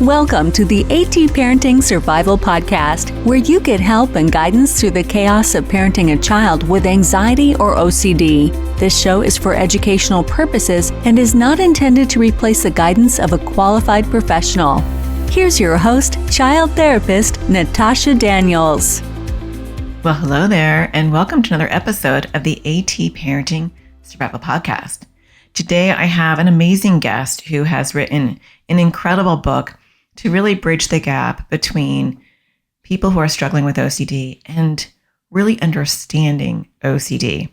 Welcome to the AT Parenting Survival Podcast, where you get help and guidance through the chaos of parenting a child with anxiety or OCD. This show is for educational purposes and is not intended to replace the guidance of a qualified professional. Here's your host, child therapist, Natasha Daniels. Well, hello there, and welcome to another episode of the AT Parenting Survival Podcast. Today, I have an amazing guest who has written an incredible book to really bridge the gap between people who are struggling with OCD and really understanding OCD.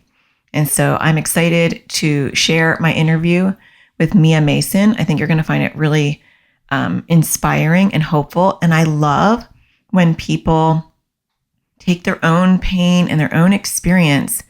And so I'm excited to share my interview with Mia Mason. I think you're going to find it really inspiring and hopeful. And I love when people take their own pain and their own experience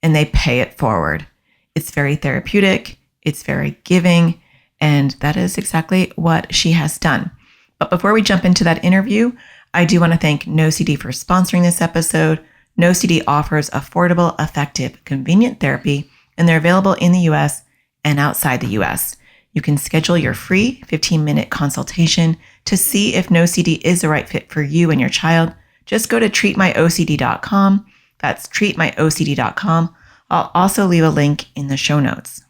and they pay it forward. It's very therapeutic. It's very giving. And that is exactly what she has done. But before we jump into that interview, I do want to thank NoCD for sponsoring this episode. NoCD offers affordable, effective, convenient therapy, and they're available in the US and outside the US. You can schedule your free 15-minute consultation to see if NoCD is the right fit for you and your child. Just go to treatmyocd.com. That's treatmyocd.com. I'll also leave a link in the show notes.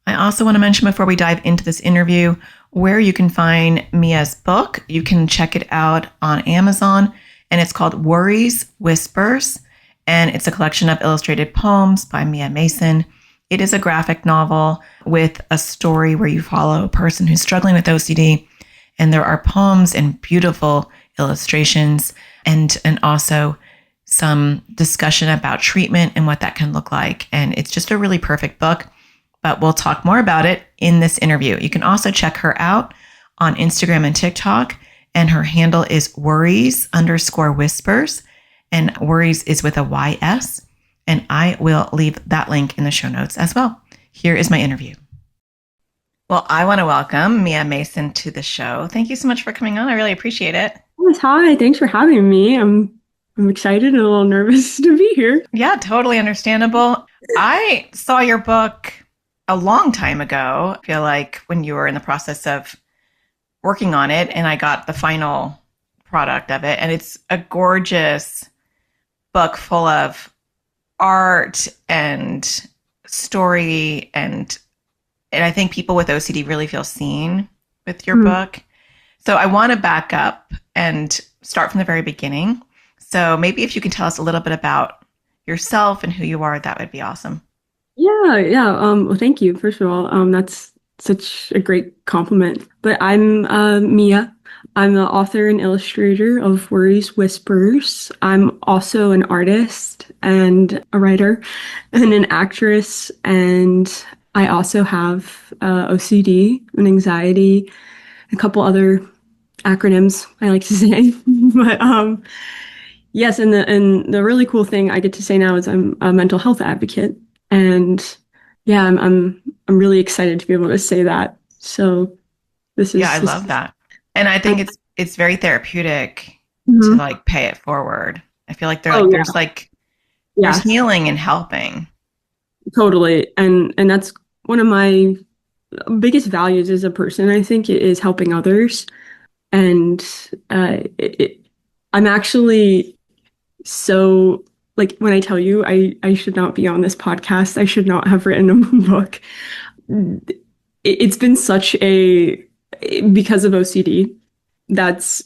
I also want to mention before we dive into this interview where you can find Mia's book. You can check it out on Amazon, and it's called Worries, Whispers, and it's a collection of illustrated poems by Mia Mason. It is a graphic novel with a story where you follow a person who's struggling with OCD, and there are poems and beautiful illustrations and also some discussion about treatment and what that can look like. And it's just a really perfect book. But we'll talk more about it in this interview. You can also check her out on Instagram and TikTok, and her handle is worries_whispers, and worries is with a YS, and I will leave that link in the show notes as well. Here is my interview. Well, I want to welcome Mia Mason to the show. Thank you so much for coming on. I really appreciate it. Yes, hi, thanks for having me. I'm excited and a little nervous to be here. Yeah, totally understandable. I saw your book a long time ago, I feel like, when you were in the process of working on it, and I got the final product of it. And it's a gorgeous book full of art and story. And I think people with OCD really feel seen with your book. So I want to back up and start from the very beginning. So maybe if you can tell us a little bit about yourself and who you are, that would be awesome. Yeah. Well, thank you. First of all, that's such a great compliment. But I'm Mia. I'm the author and illustrator of Worries, Whispers. I'm also an artist and a writer and an actress. And I also have OCD and anxiety, a couple other acronyms I like to say. But yes, and the really cool thing I get to say now is I'm a mental health advocate. And yeah, I'm really excited to be able to say that. So this is I love that. And I think it's very therapeutic to like pay it forward. I feel like there's healing and helping. Totally. And that's one of my biggest values as a person, I think, is helping others. And I'm actually so, like, when I tell you I should not be on this podcast, I should not have written a book. It's been such because of OCD, that's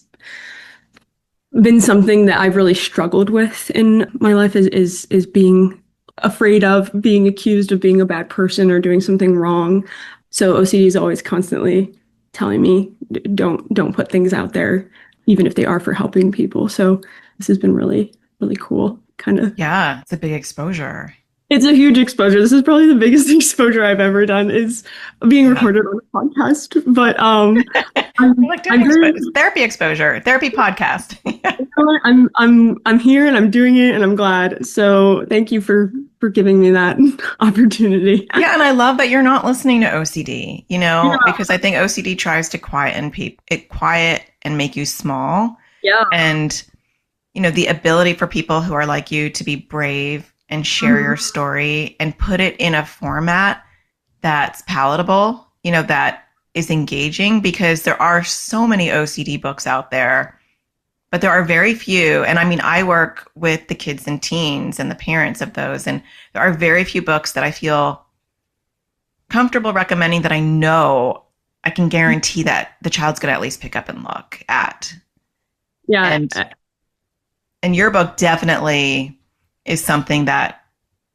been something that I've really struggled with in my life is being afraid of being accused of being a bad person or doing something wrong. So OCD is always constantly telling me, don't put things out there, even if they are for helping people. So this has been really, really cool. Kind of. Yeah, it's a big exposure. It's a huge exposure. This is probably the biggest exposure I've ever done, is being recorded on a podcast. But it's therapy exposure, therapy podcast. I'm here and I'm doing it and I'm glad. So thank you for giving me that opportunity. Yeah, and I love that you're not listening to OCD, because I think OCD tries to quiet and make you small. Yeah. And the ability for people who are like you to be brave and share your story and put it in a format that's palatable, that is engaging, because there are so many OCD books out there, but there are very few. And I mean, I work with the kids and teens and the parents of those, and there are very few books that I feel comfortable recommending that I know I can guarantee that the child's going to at least pick up and look at. Yeah. And your book definitely is something that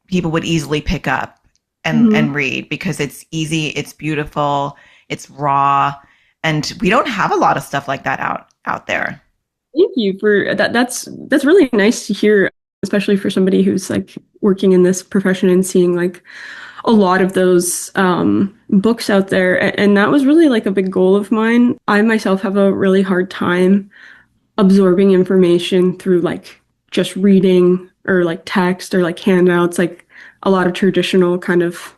people would easily pick up and read, because it's easy, it's beautiful, it's raw, and we don't have a lot of stuff like that out there. Thank you for that. That's really nice to hear, especially for somebody who's like working in this profession and seeing like a lot of those books out there. And that was really like a big goal of mine. I myself have a really hard time absorbing information through like just reading or like text or like handouts, like a lot of traditional kind of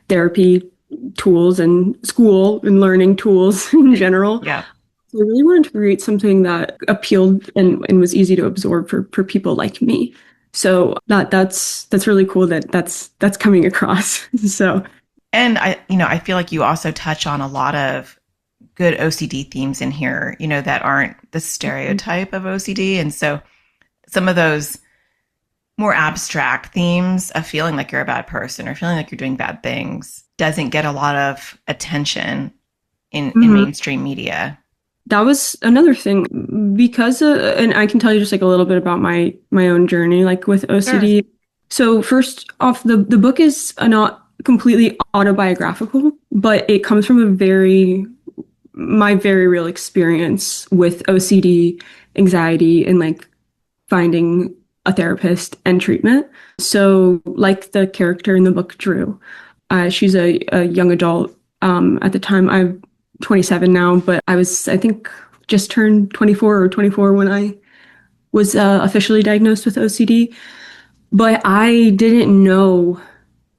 therapy tools and school and learning tools in general. Yeah. So I really wanted to create something that appealed and was easy to absorb for people like me. So that's really cool that's coming across. So, and I feel like you also touch on a lot of good OCD themes in here, that aren't the stereotype of OCD. And so some of those more abstract themes of feeling like you're a bad person or feeling like you're doing bad things doesn't get a lot of attention in mainstream media. That was another thing, because and I can tell you just like a little bit about my own journey, like with OCD. Sure. So first off, the book is not completely autobiographical, but it comes from my very real experience with OCD, anxiety, and like finding a therapist and treatment. So like the character in the book, Drew, she's a young adult. At the time, I'm 27 now, but I think, just turned 24 or 24 when I was officially diagnosed with OCD. But I didn't know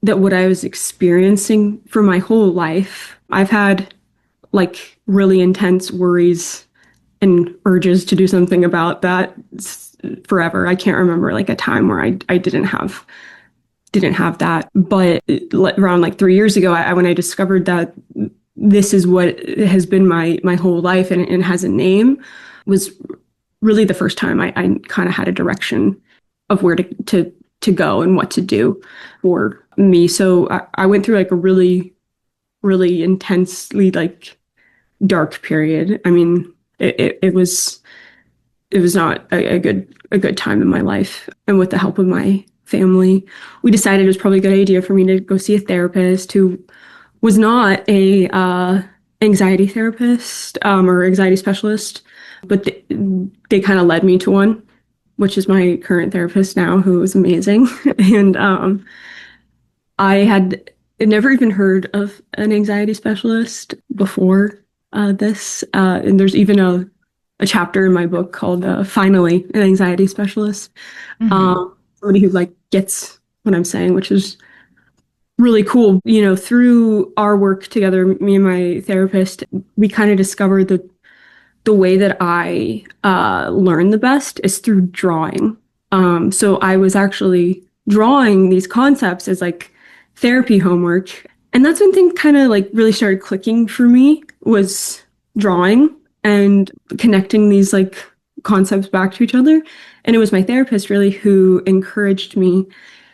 that what I was experiencing for my whole life. I've had like really intense worries and urges to do something about that forever. I can't remember like a time where I didn't have that. But around like 3 years ago, when I discovered that this is what has been my whole life and it has a name, was really the first time I kind of had a direction of where to go and what to do for me. So I went through like a really, really intensely like dark period. I mean, it was not a good time in my life. And with the help of my family, we decided it was probably a good idea for me to go see a therapist who was not a anxiety therapist or anxiety specialist, but they kind of led me to one, which is my current therapist now, who is amazing. And I had never even heard of an anxiety specialist before this. And there's even a chapter in my book called Finally, an Anxiety Specialist. Somebody who like gets what I'm saying, which is really cool. Through our work together, me and my therapist, we kind of discovered that the way that I learn the best is through drawing. So I was actually drawing these concepts as like therapy homework. And that's when things kind of like really started clicking for me, was drawing and connecting these like concepts back to each other. And it was my therapist really who encouraged me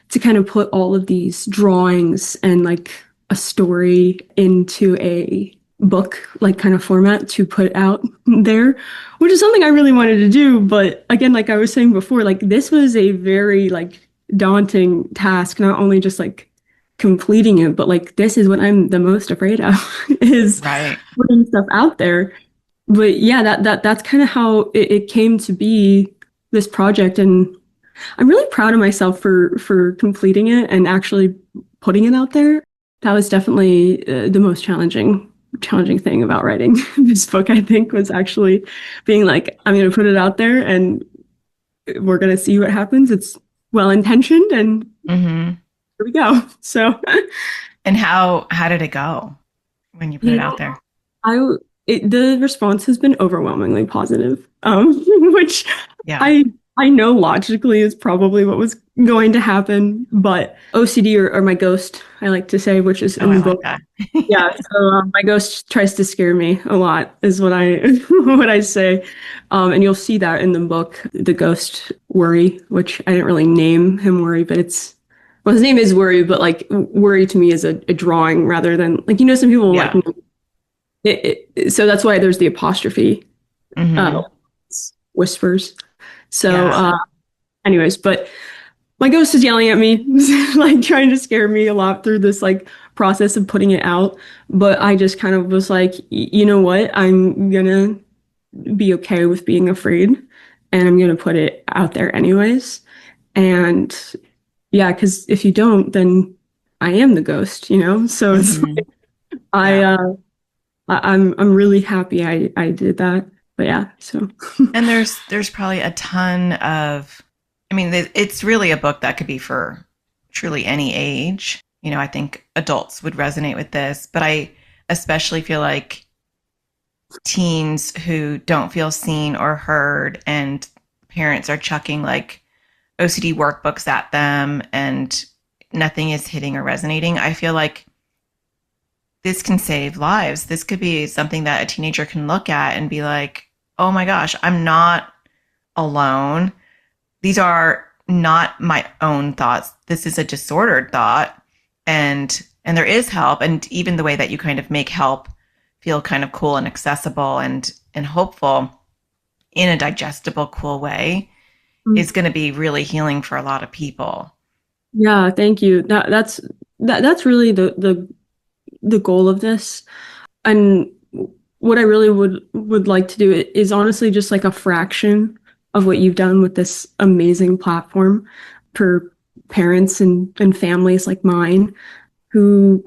to kind of put all of these drawings and like a story into a book like kind of format to put out there, which is something I really wanted to do. But again, like I was saying before, like this was a very like daunting task, not only just like completing it, but like this is what I'm the most afraid of is putting stuff out there. But yeah, that's kind of how it came to be, this project. And I'm really proud of myself for completing it and actually putting it out there. That was definitely the most challenging thing about writing this book, I think, was actually being like, I'm going to put it out there and we're going to see what happens. It's well-intentioned and here we go. So. And how did it go when you put it out there? The response has been overwhelmingly positive, which I I know logically is probably what was going to happen, but OCD or my ghost, I like to say, which is Oh, in I the like book. that. Yeah, so my ghost tries to scare me a lot, is what I what I say, and you'll see that in the book, the ghost Worry, which I didn't really name him Worry, but it's well, his name is Worry, but like Worry to me is a drawing rather than like some people like Yeah. so that's why there's the apostrophe uh, Hmm. whispers. So, Yeah. anyways, but my ghost is yelling at me, like trying to scare me a lot through this like process of putting it out. But I just kind of was like, you know what? I'm gonna be okay with being afraid and I'm gonna put it out there anyways. And yeah, because if you don't, then I am the ghost, you know? So it's Hmm. I Yeah. I'm really happy I did that. But yeah, so And there's probably a ton of, I mean, it's really a book that could be for truly any age. I think adults would resonate with this, but I especially feel like teens who don't feel seen or heard and parents are chucking like OCD workbooks at them and nothing is hitting or resonating. I feel like this can save lives. This could be something that a teenager can look at and be like, oh my gosh, I'm not alone. These are not my own thoughts. This is a disordered thought. And there is help. And even the way that you kind of make help feel kind of cool and accessible and hopeful in a digestible, cool way is going to be really healing for a lot of people. yeah, thank you. That's really the goal of this. And what I really would like to do is honestly just like a fraction of what you've done with this amazing platform for parents and families like mine who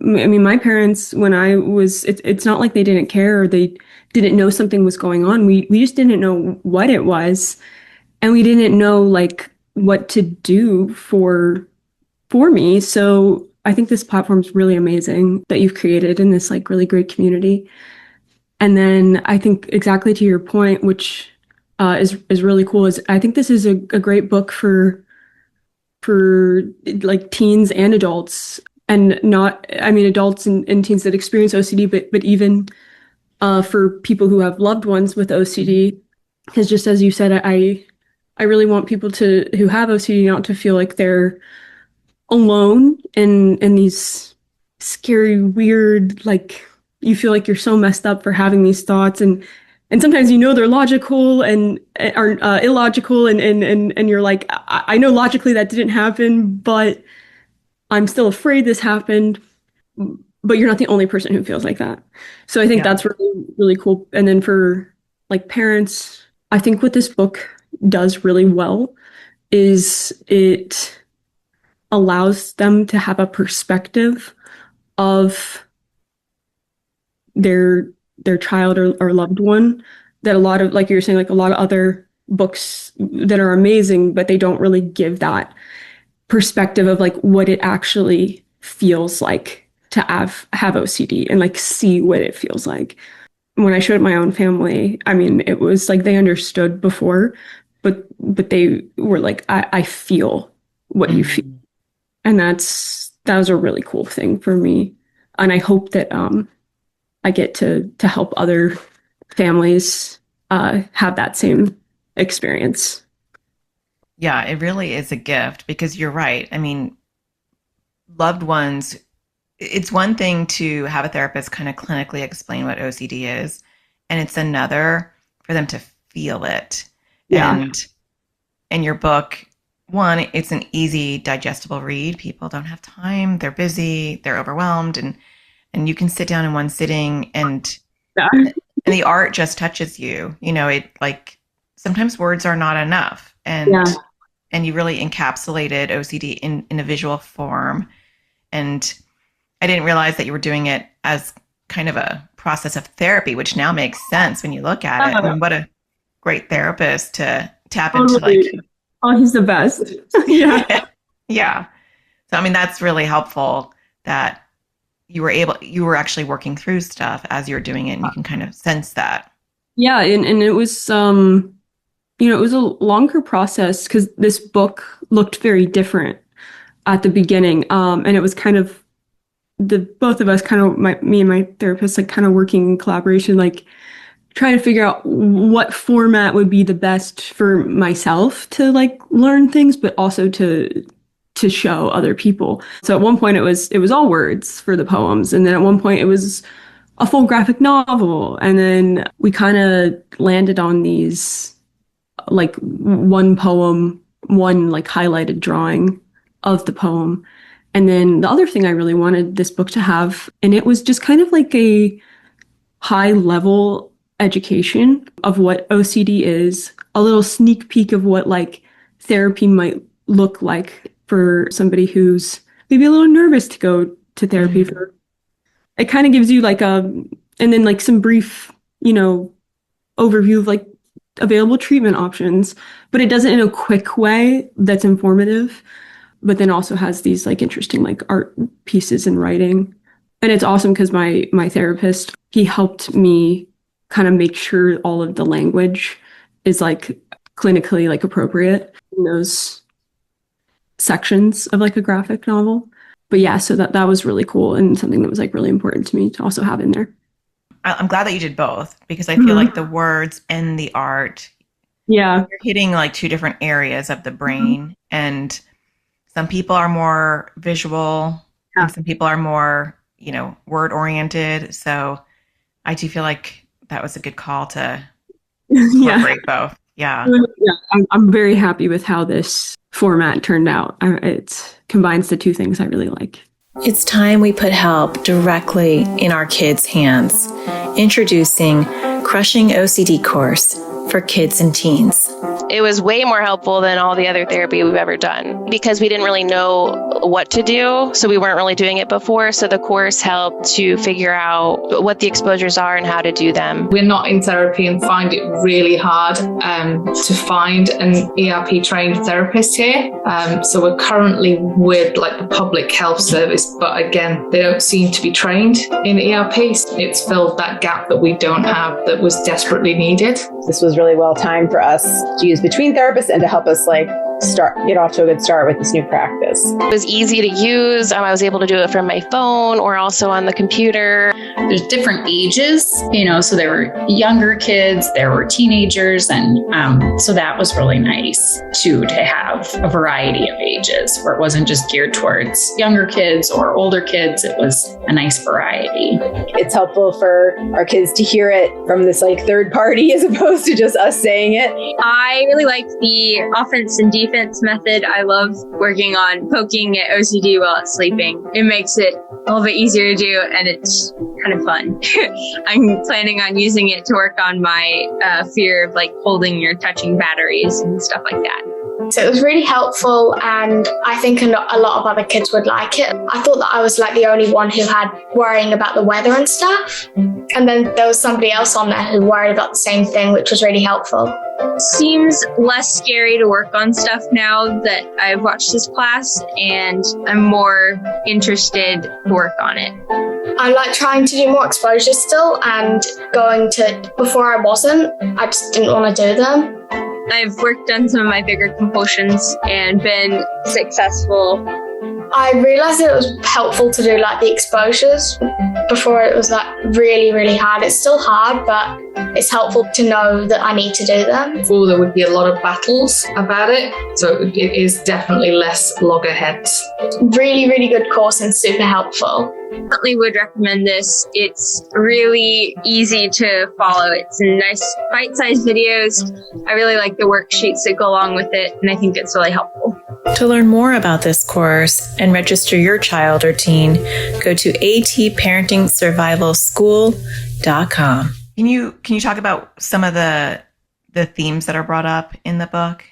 I mean my parents when I was it's not like they didn't care or they didn't know something was going on. We just didn't know what it was and we didn't know like what to do for me. So I think this platform is really amazing that you've created in this like really great community. And then I think exactly to your point, which is really cool, is I think this is a great book for like teens and adults, and not I mean adults and teens that experience OCD, but even for people who have loved ones with OCD. Because just as you said, I really want people to who have OCD not to feel like they're alone in these scary, weird, like you feel like you're so messed up for having these thoughts and sometimes they're logical and are illogical and you're like I know logically that didn't happen, but I'm still afraid this happened. But you're not the only person who feels like that. So I think Yeah. that's really, really cool. And then for like parents, I think what this book does really well is it allows them to have a perspective of their their child or loved one that a lot of like you were saying like a lot of other books that are amazing but they don't really give that perspective of like what it actually feels like to have OCD and like see what it feels like. When I showed my own family, I mean it was like they understood before but they were like I feel what you feel. Hmm. And that was a really cool thing for me. And I hope that I get to help other families have that same experience. Yeah, it really is a gift because you're right. I mean, loved ones, it's one thing to have a therapist kind of clinically explain what OCD is, and it's another for them to feel it. Yeah. And in your book, one, it's an easy, digestible read. People don't have time, they're busy, they're overwhelmed, and you can sit down in one sitting Yeah. and the art just touches you. It like sometimes words are not enough. Yeah. And you really encapsulated OCD in a visual form. And I didn't realize that you were doing it as kind of a process of therapy, which now makes sense when you look at it. I mean, what a great therapist to tap into like, Totally. Oh, he's the best. Yeah. yeah. So, I mean, that's really helpful that you were actually working through stuff as you're doing it and you can kind of sense that. Yeah, and it was it was a longer process because this book looked very different at the beginning. And it was kind of both of us kind of, me and my therapist, like kind of working in collaboration, like trying to figure out what format would be the best for myself to like learn things, but also to show other people. So at one point it was all words for the poems. And then at one point it was a full graphic novel. And then we kind of landed on these like one poem, one like highlighted drawing of the poem. And then the other thing I really wanted this book to have, and it was just kind of like a high level education of what OCD is, a little sneak peek of what like therapy might look like for somebody who's maybe a little nervous to go to therapy for. It kind of gives you like and then like some brief, overview of like available treatment options, but it does it in a quick way that's informative, but then also has these like interesting like art pieces and writing. And it's awesome because my therapist, he helped me kind of make sure all of the language is like clinically like appropriate in those sections of like a graphic novel. But yeah, so that was really cool and something that was like really important to me to also have in there. I'm glad that you did both because I feel like the words and the art, you're hitting like two different areas of the brain. And some people are more visual and some people are more, word oriented. So I do feel like that was a good call to incorporate both. Yeah. I'm very happy with how this format turned out. It combines the two things I really like. It's time we put help directly in our kids' hands. Introducing Crushing OCD course for kids and teens. It was way more helpful than all the other therapy we've ever done because we didn't really know what to do. So we weren't really doing it before. So the course helped to figure out what the exposures are and how to do them. We're not in therapy and find it really hard to find an ERP trained therapist here. So we're currently with like the public health service, but again, they don't seem to be trained in ERP. It's filled that gap that we don't have that was desperately needed. This was really well timed for us to use between therapists and to help us get off to a good start with this new practice. It was easy to use. I was able to do it from my phone or also on the computer. There's different ages, so there were younger kids, there were teenagers, and so that was really nice too, to have a variety of ages where it wasn't just geared towards younger kids or older kids. It was a nice variety. It's helpful for our kids to hear it from this like third party as opposed to just us saying it. I really like the offense and defense method. I love working on poking at OCD while it's sleeping. It makes it a little bit easier to do, and it's kind of fun. I'm planning on using it to work on my fear of like holding or touching batteries and stuff like that. So it was really helpful, and I think a lot of other kids would like it. I thought that I was like the only one who had worrying about the weather and stuff. And then there was somebody else on there who worried about the same thing, which was really helpful. Seems less scary to work on stuff now that I've watched this class, and I'm more interested to work on it. I like trying to do more exposures still, and before I wasn't, I just didn't want to do them. I've worked on some of my bigger compulsions and been successful. I realized that it was helpful to do like the exposures. Before it was like really, really hard. It's still hard, but it's helpful to know that I need to do them. Before there would be a lot of battles about it. So it is definitely less loggerheads. Really, really good course and super helpful. Definitely would recommend this. It's really easy to follow. It's nice bite-sized videos. I really like the worksheets that go along with it, and I think it's really helpful. To learn more about this course and register your child or teen, go to atparentingsurvivalschool.com. Can you talk about some of the themes that are brought up in the book?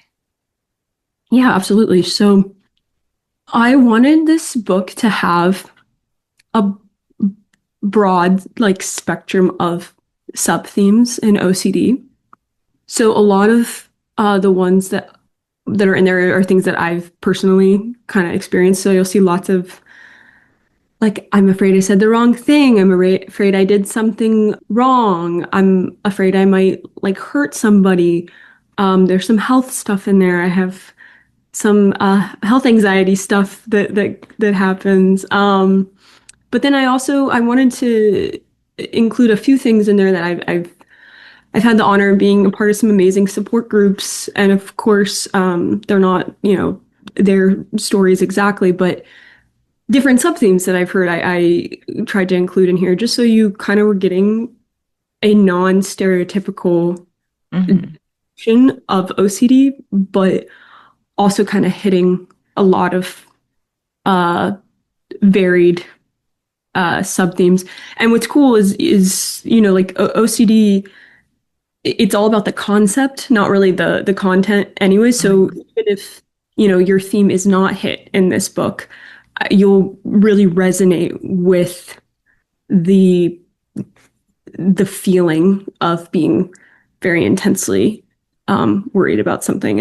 Yeah, absolutely. So I wanted this book to have a broad like spectrum of sub-themes in OCD. So a lot of the ones that are in there are things that I've personally kind of experienced. So you'll see lots of like, I'm afraid I said the wrong thing. I'm afraid I did something wrong. I'm afraid I might like hurt somebody. There's some health stuff in there. I have some health anxiety stuff that happens. But then I wanted to include a few things in there that I've had the honor of being a part of some amazing support groups, and of course, they're not, their stories exactly, but different sub themes that I've heard I tried to include in here, just so you kind of were getting a non-stereotypical version of OCD, but also kind of hitting a lot of varied sub themes. And what's cool is like OCD, it's all about the concept, not really the content anyway. So even if your theme is not hit in this book, you'll really resonate with the feeling of being very intensely worried about something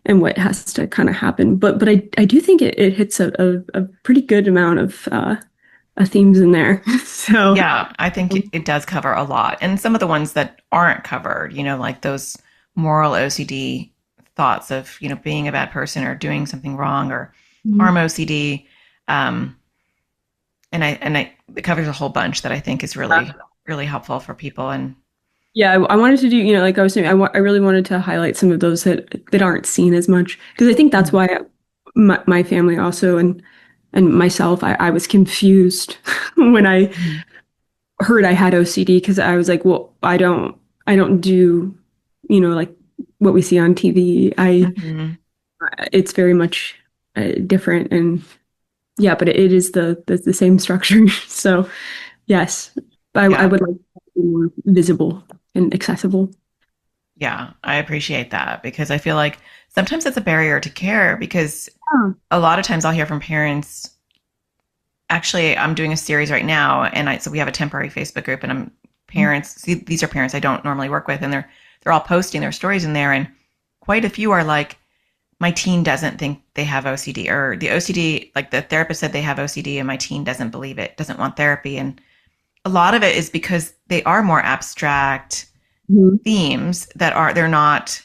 and what has to kind of happen. But I do think it hits a pretty good amount of themes in there. So yeah, I think it does cover a lot. And some of the ones that aren't covered, like those moral OCD thoughts of, being a bad person or doing something wrong, or harm OCD. And it covers a whole bunch that I think is really, really helpful for people. And yeah, I wanted to do, like I was saying, I really wanted to highlight some of those that aren't seen as much, because I think that's why my family also and myself, I was confused when I heard I had OCD, because I was like, well, I don't do, like what we see on TV. It's very much different, and yeah, but it is the same structure. So yes, I would like to be more visible and accessible. Yeah, I appreciate that, because I feel like sometimes it's a barrier to care, because a lot of times I'll hear from parents. Actually, I'm doing a series right now, and so we have a temporary Facebook group, and these are parents I don't normally work with, and they're all posting their stories in there, and quite a few are like, my teen doesn't think they have OCD, or the OCD, like the therapist said they have OCD and my teen doesn't believe it, doesn't want therapy. And a lot of it is because they are more abstract themes they're not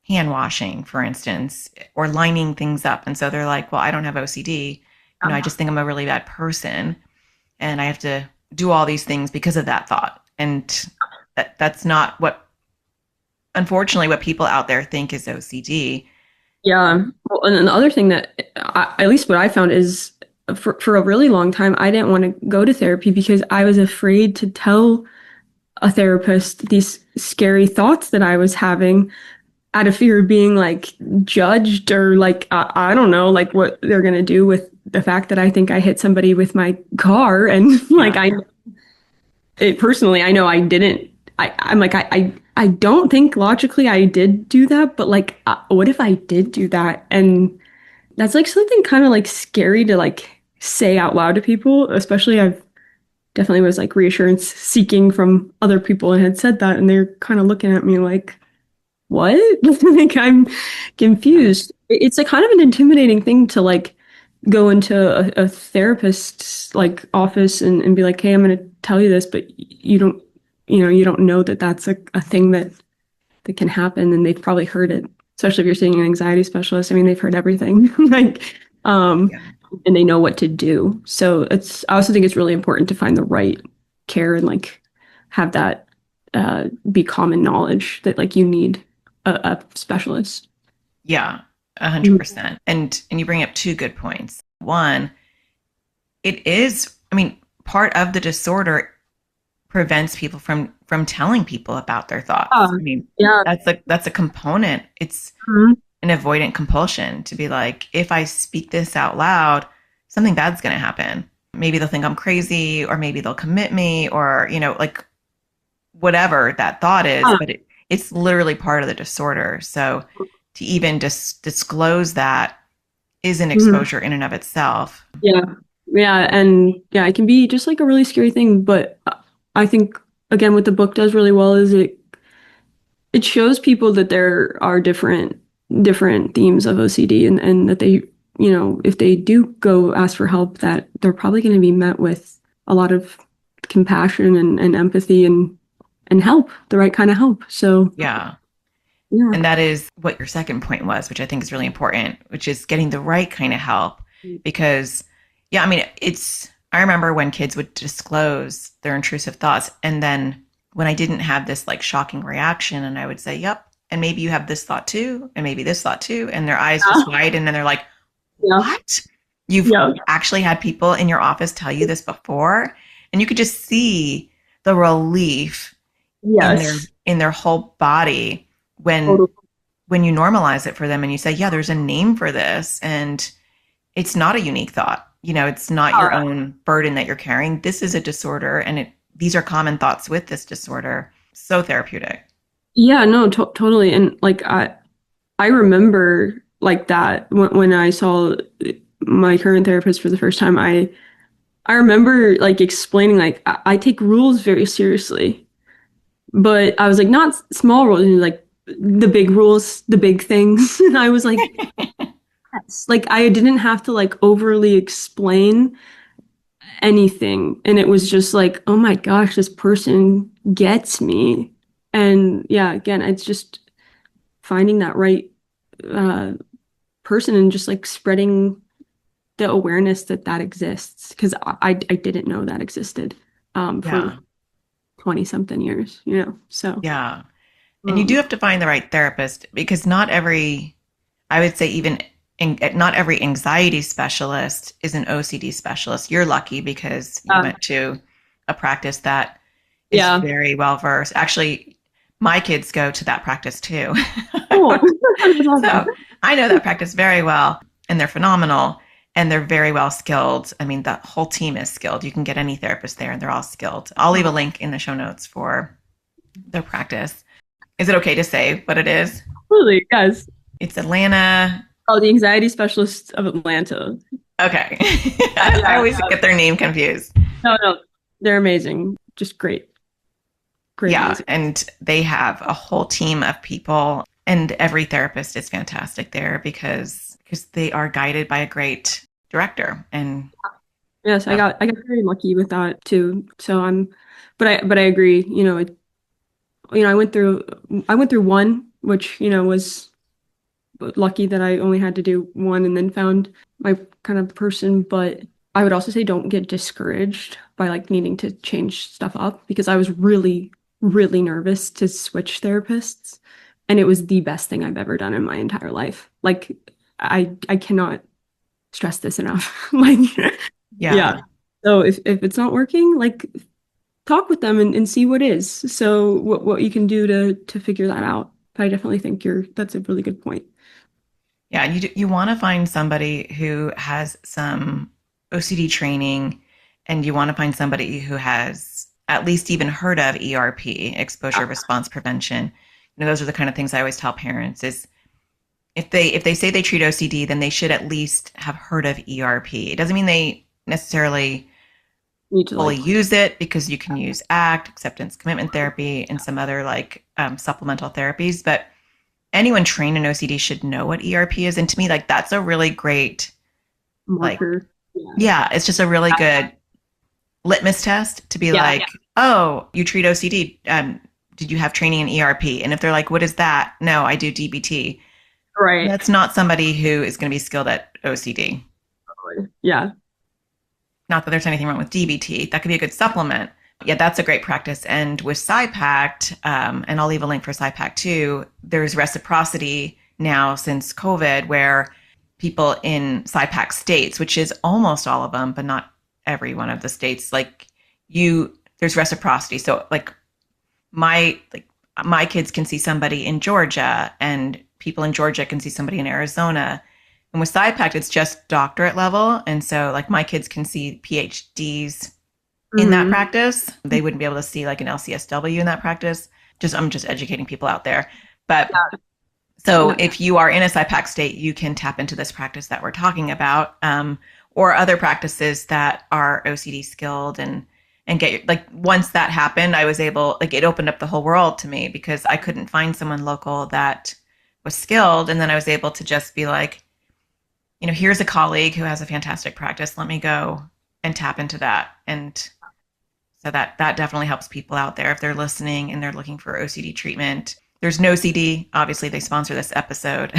hand washing, for instance, or lining things up. And so they're like, well, I don't have OCD. I just think I'm a really bad person, and I have to do all these things because of that thought. And that's not unfortunately, what people out there think is OCD. Yeah. Well, and the other thing that, at least what I found, is for a really long time, I didn't want to go to therapy because I was afraid to tell a therapist these scary thoughts that I was having, out of fear of being like judged, or like, I don't know, like what they're going to do with the fact that I think I hit somebody with my car. And like, personally, I know I didn't. I'm like, I don't think logically I did do that, but like, what if I did do that? And that's like something kind of like scary to like say out loud to people, especially I've definitely was like reassurance seeking from other people and had said that, and they're kind of looking at me like, what? Like, I'm confused. It's a kind of an intimidating thing to like go into a therapist's like office and be like, hey, I'm going to tell you this, but you don't know that that's a thing that can happen. And they've probably heard it, especially if you're seeing an anxiety specialist. I mean, they've heard everything. Like, and they know what to do. So I also think it's really important to find the right care and like have that be common knowledge that like you need a specialist. Yeah, 100%. And you bring up two good points. One, it is, part of the disorder prevents people from telling people about their thoughts. That's a component. It's an avoidant compulsion to be like, if I speak this out loud, something bad's going to happen. Maybe they'll think I'm crazy, or maybe they'll commit me, or, like whatever that thought is, but it's literally part of the disorder. So to even just disclose that is an exposure in and of itself. Yeah. And yeah, it can be just like a really scary thing. But I think, again, what the book does really well is it shows people that there are different themes of OCD, and that they, if they do go ask for help, that they're probably going to be met with a lot of compassion and empathy and help, the right kind of help. So yeah. Yeah. And that is what your second point was, which I think is really important, which is getting the right kind of help. Because, yeah, I mean, I remember when kids would disclose their intrusive thoughts. And then when I didn't have this like shocking reaction, and I would say, yep, and maybe you have this thought too, and maybe this thought too. And their eyes just widen and they're like, what? You've actually had people in your office tell you this before? And you could just see the relief in their whole body when you normalize it for them and you say, yeah, there's a name for this, and it's not a unique thought. It's not your own burden that you're carrying. This is a disorder, and these are common thoughts with this disorder. So therapeutic. Yeah, no, totally. And like I remember like that when I saw my current therapist for the first time. I remember like explaining like I take rules very seriously, but I was like, not small rules, like the big rules, the big things. And I was like, yes. Like I didn't have to like overly explain anything. And it was just like, oh my gosh, this person gets me. And yeah, again, it's just finding that right person and just like spreading the awareness that exists. Because I didn't know that existed for 20 something years, so. Yeah. And you do have to find the right therapist, because not every anxiety specialist is an OCD specialist. You're lucky because you went to a practice that is very well versed. Actually, my kids go to that practice too. Oh. So I know that practice very well, and they're phenomenal, and they're very well skilled. I mean, the whole team is skilled. You can get any therapist there and they're all skilled. I'll leave a link in the show notes for their practice. Is it okay to say what it is? Absolutely, yes. It's Atlanta. Oh, the Anxiety Specialists of Atlanta. Okay. I always get their name confused. No, they're amazing. Just great. Yeah, amazing. And they have a whole team of people, and every therapist is fantastic there because they are guided by a great director. And yes, I got very lucky with that too. So but I agree. I went through one, which was lucky that I only had to do one and then found my kind of person. But I would also say don't get discouraged by like needing to change stuff up, because I was really, really nervous to switch therapists, and it was the best thing I've ever done in my entire life. Like I cannot stress this enough. Like yeah. So if it's not working, like talk with them and see what is. So what you can do to figure that out. But I definitely think that's a really good point. Yeah, you want to find somebody who has some OCD training, and you want to find somebody who has at least even heard of ERP, exposure response prevention. Those are the kind of things I always tell parents is if they say they treat OCD, then they should at least have heard of ERP. It doesn't mean they necessarily need to fully use it, because you can use ACT, acceptance commitment therapy, and some other like supplemental therapies. But anyone trained in OCD should know what ERP is. And to me, like that's a really great marker. It's just a really good litmus test to be oh, you treat OCD. Did you have training in ERP? And if they're like, what is that? No, I do DBT. Right. That's not somebody who is going to be skilled at OCD. Yeah. Not that there's anything wrong with DBT. That could be a good supplement. Yeah, that's a great practice. And with PsyPact, and I'll leave a link for PsyPact too, there's reciprocity now since COVID where people in PsyPact states, which is almost all of them, but not every one of the states, there's reciprocity. So like my kids can see somebody in Georgia, and people in Georgia can see somebody in Arizona. And with PsyPact, it's just doctorate level. And so like my kids can see PhDs in that practice. They wouldn't be able to see like an LCSW in that practice. I'm just educating people out there. But so if you are in a PsyPact state, you can tap into this practice that we're talking about, or other practices that are OCD skilled and get once that happened, I was able, it opened up the whole world to me, because I couldn't find someone local that was skilled. And then I was able to just be like, here's a colleague who has a fantastic practice. Let me go and tap into that. And so that definitely helps people out there if they're listening and they're looking for OCD treatment. There's no OCD. Obviously, they sponsor this episode,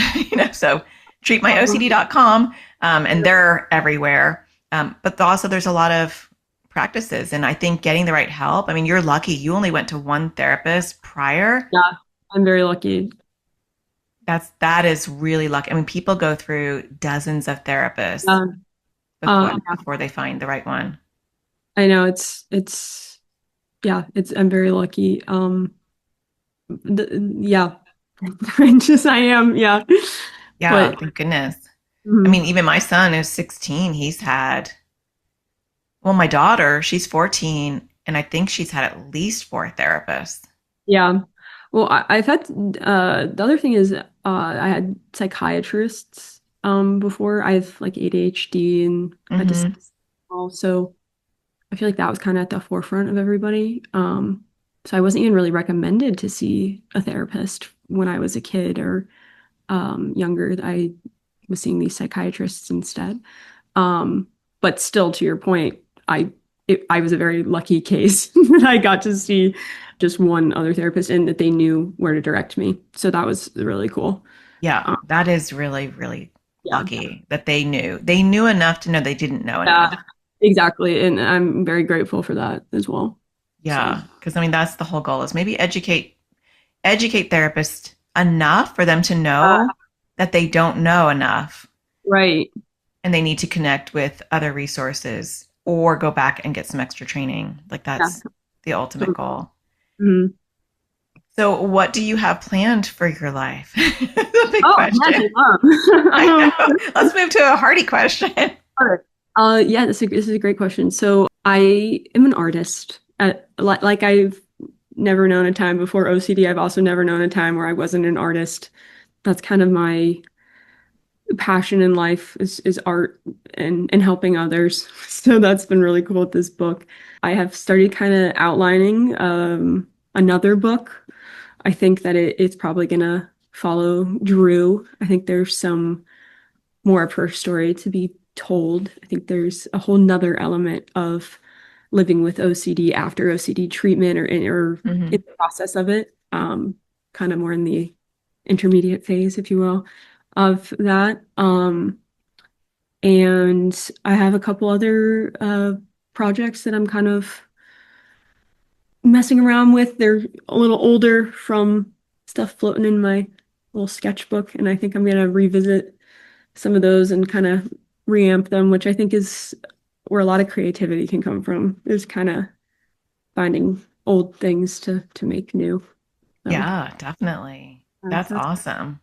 so treatmyocd.com, and they're everywhere. But also there's a lot of practices, and I think getting the right help. I mean, you're lucky. You only went to one therapist prior. Yeah, I'm very lucky. That is really lucky. I mean, people go through dozens of therapists before they find the right one. I know I'm very lucky. Yeah, I am. Yeah. Yeah. Thank goodness. I mean, even my son is 16. My daughter, she's 14, and I think she's had at least 4 therapists. Yeah. Well, I've had, the other thing is, I had psychiatrists, before. I have like ADHD and had to also, I feel like that was kind of at the forefront of everybody. So I wasn't even really recommended to see a therapist when I was a kid or younger. I was seeing these psychiatrists instead. But still, to your point, I was a very lucky case that I got to see just one other therapist and that they knew where to direct me. So that was really cool. Yeah, that is really, really lucky that they knew. They knew enough to know they didn't know enough. Exactly. And I'm very grateful for that as well. Yeah, because I mean, that's the whole goal, is maybe educate therapists enough for them to know that they don't know enough. Right. And they need to connect with other resources or go back and get some extra training. Like that's the ultimate goal. Mm-hmm. So what do you have planned for your life? The big question. I know. Let's move to a hearty question. Yeah, this is a great question. So I am an artist. Like I've never known a time before OCD. I've also never known a time where I wasn't an artist. That's kind of my passion in life is art and helping others. So that's been really cool with this book. I have started kind of outlining another book. I think that it's probably going to follow Drew. I think there's some more of her story to be told. I think there's a whole nother element of living with OCD after OCD treatment or in the process of it, kind of more in the intermediate phase, if you will, of that. And I have a couple other projects that I'm kind of messing around with. They're a little older from stuff floating in my little sketchbook, and I think I'm going to revisit some of those and kind of reamp them, which I think is where a lot of creativity can come from, is kind of finding old things to make new. So, yeah, definitely. That's awesome.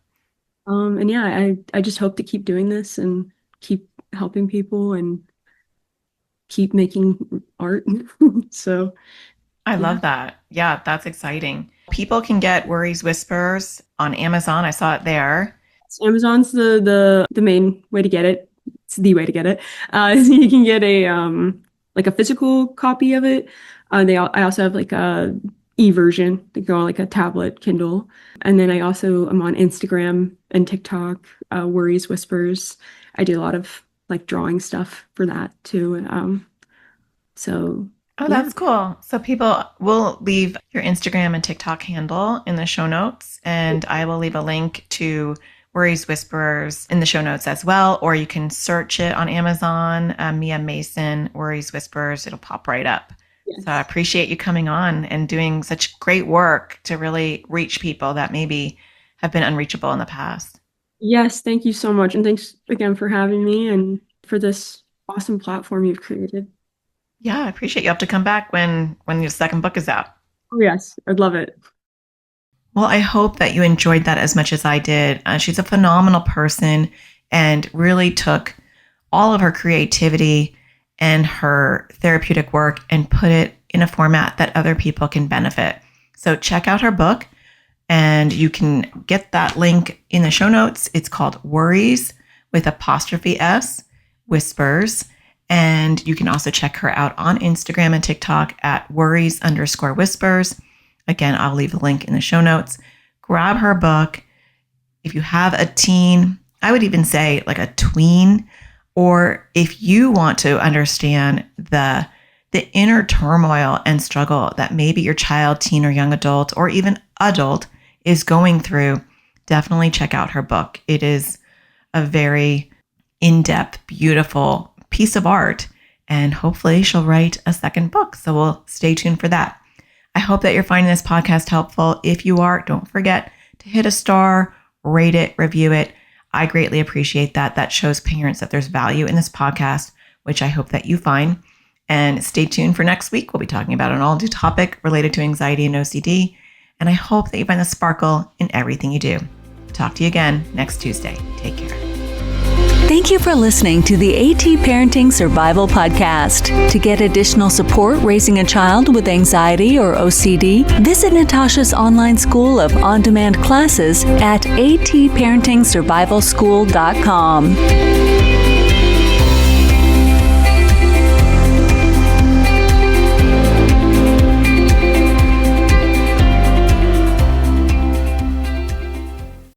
And yeah, I just hope to keep doing this and keep helping people and keep making art. So I love that. Yeah, that's exciting. People can get Worries Whispers on Amazon. I saw it there. Amazon's the main way to get it. It's the way to get it. You can get a physical copy of it. I also have like a e-version. They go on like a tablet, Kindle. And then I also am on Instagram and TikTok, Worries Whispers. I do a lot of like drawing stuff for that too. That's cool. So people will leave your Instagram and TikTok handle in the show notes, and I will leave a link to Worries Whispers in the show notes as well, or you can search it on Amazon, Mia Mason, Worries Whispers. It'll pop right up. Yes. So I appreciate you coming on and doing such great work to really reach people that maybe have been unreachable in the past. Yes, thank you so much. And thanks again for having me and for this awesome platform you've created. Yeah, I appreciate you. Have to come back when your second book is out. Oh, yes. I'd love it. Well, I hope that you enjoyed that as much as I did. She's a phenomenal person and really took all of her creativity and her therapeutic work and put it in a format that other people can benefit. So check out her book, and you can get that link in the show notes. It's called Worries with 'S, Whispers. And you can also check her out on Instagram and TikTok at worries_whispers. Again, I'll leave a link in the show notes. Grab her book. If you have a teen, I would even say like a tween, or if you want to understand the inner turmoil and struggle that maybe your child, teen, or young adult, or even adult is going through, definitely check out her book. It is a very in-depth, beautiful piece of art, and hopefully she'll write a second book. So we'll stay tuned for that. I hope that you're finding this podcast helpful. If you are, don't forget to hit a star, rate it, review it. I greatly appreciate that. That shows parents that there's value in this podcast, which I hope that you find. And stay tuned for next week. We'll be talking about an all-new topic related to anxiety and OCD. And I hope that you find the sparkle in everything you do. Talk to you again next Tuesday. Take care. Thank you for listening to the AT Parenting Survival Podcast. To get additional support raising a child with anxiety or OCD, visit Natasha's online school of on-demand classes at atparentingsurvivalschool.com.